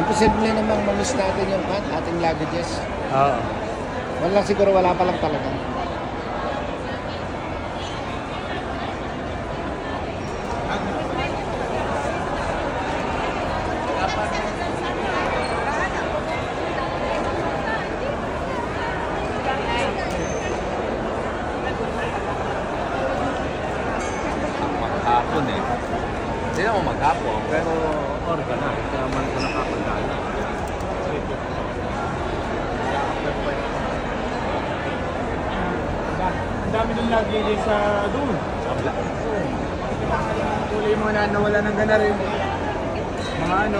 Imposible namang mamiss natin yung ating luggages. Oo. Siguro wala pa lang talaga. Maghapon eh. Hindi naman maghapon, pero orga na. Kaya man ko nakapagdala. Ang dami nung lagi sa doon. Sabla. Tuloy yung mga nawala ng gana rin. Mga ano,